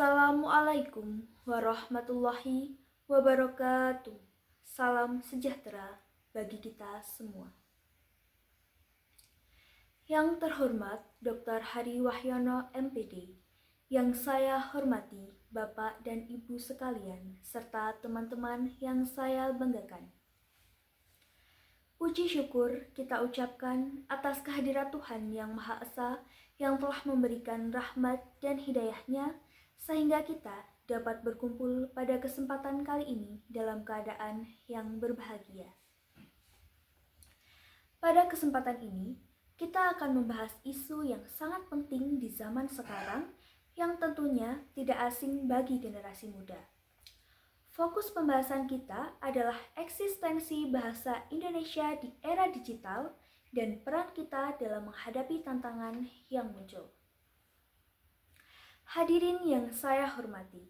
Assalamualaikum warahmatullahi wabarakatuh. Salam sejahtera bagi kita semua. Yang terhormat Dr. Hari Wahyono MPD, yang saya hormati Bapak dan Ibu sekalian, serta teman-teman yang saya banggakan. Puji syukur kita ucapkan atas kehadirat Tuhan Yang Maha Esa yang telah memberikan rahmat dan hidayahnya sehingga kita dapat berkumpul pada kesempatan kali ini dalam keadaan yang berbahagia. Pada kesempatan ini, kita akan membahas isu yang sangat penting di zaman sekarang yang tentunya tidak asing bagi generasi muda. Fokus pembahasan kita adalah eksistensi bahasa Indonesia di era digital dan peran kita dalam menghadapi tantangan yang muncul. Hadirin yang saya hormati,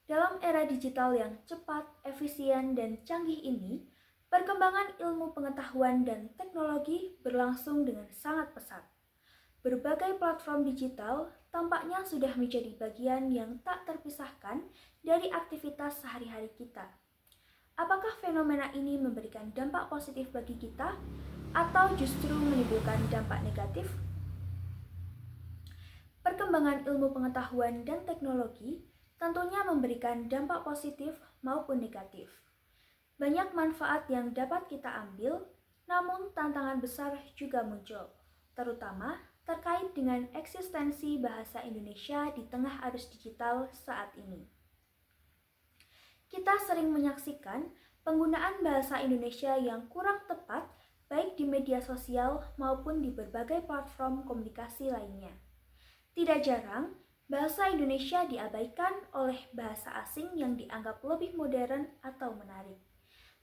dalam era digital yang cepat, efisien, dan canggih ini, perkembangan ilmu pengetahuan dan teknologi berlangsung dengan sangat pesat. Berbagai platform digital tampaknya sudah menjadi bagian yang tak terpisahkan dari aktivitas sehari-hari kita. Apakah fenomena ini memberikan dampak positif bagi kita atau justru menimbulkan dampak negatif? Perkembangan ilmu pengetahuan dan teknologi tentunya memberikan dampak positif maupun negatif. Banyak manfaat yang dapat kita ambil, namun tantangan besar juga muncul, terutama terkait dengan eksistensi bahasa Indonesia di tengah arus digital saat ini. Kita sering menyaksikan penggunaan bahasa Indonesia yang kurang tepat baik di media sosial maupun di berbagai platform komunikasi lainnya. Tidak jarang, bahasa Indonesia diabaikan oleh bahasa asing yang dianggap lebih modern atau menarik.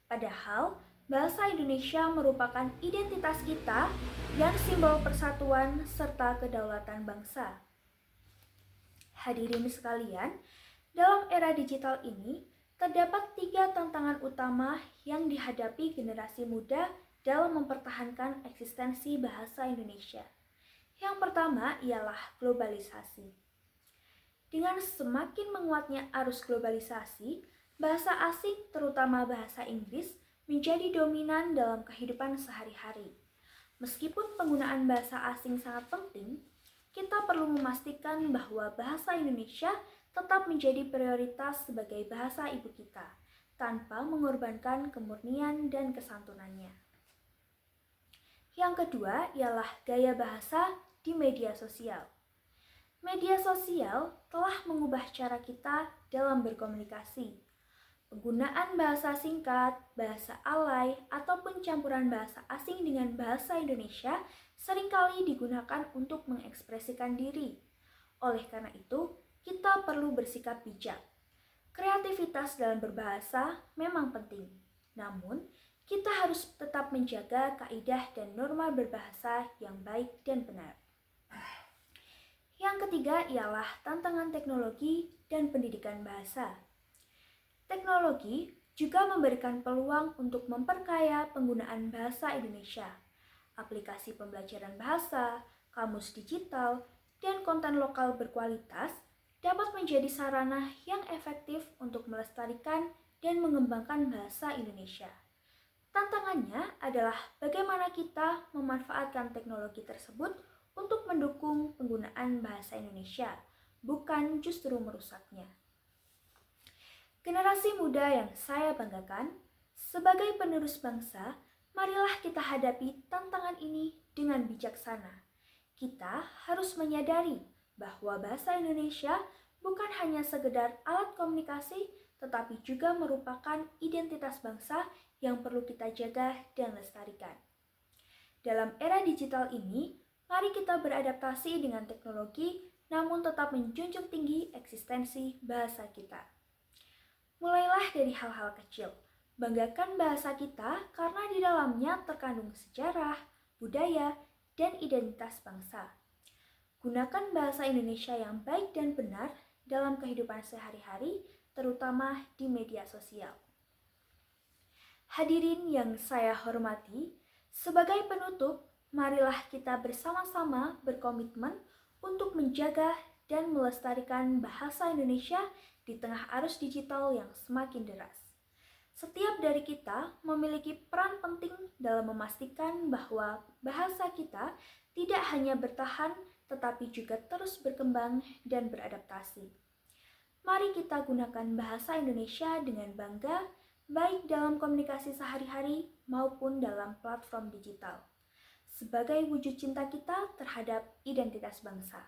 Padahal, bahasa Indonesia merupakan identitas kita dan simbol persatuan serta kedaulatan bangsa. Hadirin sekalian, dalam era digital ini, terdapat 3 tantangan utama yang dihadapi generasi muda dalam mempertahankan eksistensi bahasa Indonesia. Yang pertama ialah globalisasi. Dengan semakin menguatnya arus globalisasi, bahasa asing terutama bahasa Inggris menjadi dominan dalam kehidupan sehari-hari. Meskipun penggunaan bahasa asing sangat penting, kita perlu memastikan bahwa bahasa Indonesia tetap menjadi prioritas sebagai bahasa ibu kita, tanpa mengorbankan kemurnian dan kesantunannya. Yang kedua ialah gaya bahasa di media sosial. Media sosial telah mengubah cara kita dalam berkomunikasi. Penggunaan bahasa singkat, bahasa alay, ataupun campuran bahasa asing dengan bahasa Indonesia seringkali digunakan untuk mengekspresikan diri. Oleh karena itu, kita perlu bersikap bijak. Kreativitas dalam berbahasa memang penting, namun kita harus tetap menjaga kaidah dan norma berbahasa yang baik dan benar. Yang ketiga ialah tantangan teknologi dan pendidikan bahasa. Teknologi juga memberikan peluang untuk memperkaya penggunaan bahasa Indonesia. Aplikasi pembelajaran bahasa, kamus digital, dan konten lokal berkualitas dapat menjadi sarana yang efektif untuk melestarikan dan mengembangkan bahasa Indonesia. Tantangannya adalah bagaimana kita memanfaatkan teknologi tersebut untuk mendukung penggunaan bahasa Indonesia, bukan justru merusaknya. Generasi muda yang saya banggakan, sebagai penerus bangsa, marilah kita hadapi tantangan ini dengan bijaksana. Kita harus menyadari bahwa bahasa Indonesia bukan hanya sekedar alat komunikasi, tetapi juga merupakan identitas bangsa yang perlu kita jaga dan lestarikan. Dalam era digital ini, mari kita beradaptasi dengan teknologi, namun tetap menjunjung tinggi eksistensi bahasa kita. Mulailah dari hal-hal kecil. Banggakan bahasa kita karena di dalamnya terkandung sejarah, budaya, dan identitas bangsa. Gunakan bahasa Indonesia yang baik dan benar dalam kehidupan sehari-hari, terutama di media sosial. Hadirin yang saya hormati, sebagai penutup, marilah kita bersama-sama berkomitmen untuk menjaga dan melestarikan bahasa Indonesia di tengah arus digital yang semakin deras. Setiap dari kita memiliki peran penting dalam memastikan bahwa bahasa kita tidak hanya bertahan, tetapi juga terus berkembang dan beradaptasi. Mari kita gunakan bahasa Indonesia dengan bangga, baik dalam komunikasi sehari-hari maupun dalam platform digital, sebagai wujud cinta kita terhadap identitas bangsa.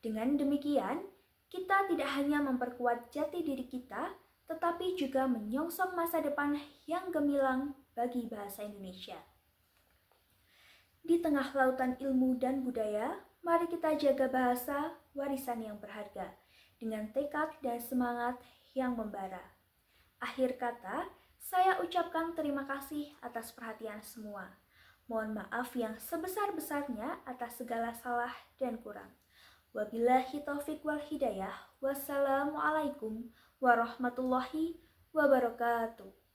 Dengan demikian, kita tidak hanya memperkuat jati diri kita, tetapi juga menyongsong masa depan yang gemilang bagi bahasa Indonesia. Di tengah lautan ilmu dan budaya, mari kita jaga bahasa, warisan yang berharga, dengan tekad dan semangat yang membara. Akhir kata, saya ucapkan terima kasih atas perhatian semua. Mohon maaf yang sebesar-besarnya atas segala salah dan kurang. Wabillahi taufiq wal hidayah. Wassalamualaikum warahmatullahi wabarakatuh.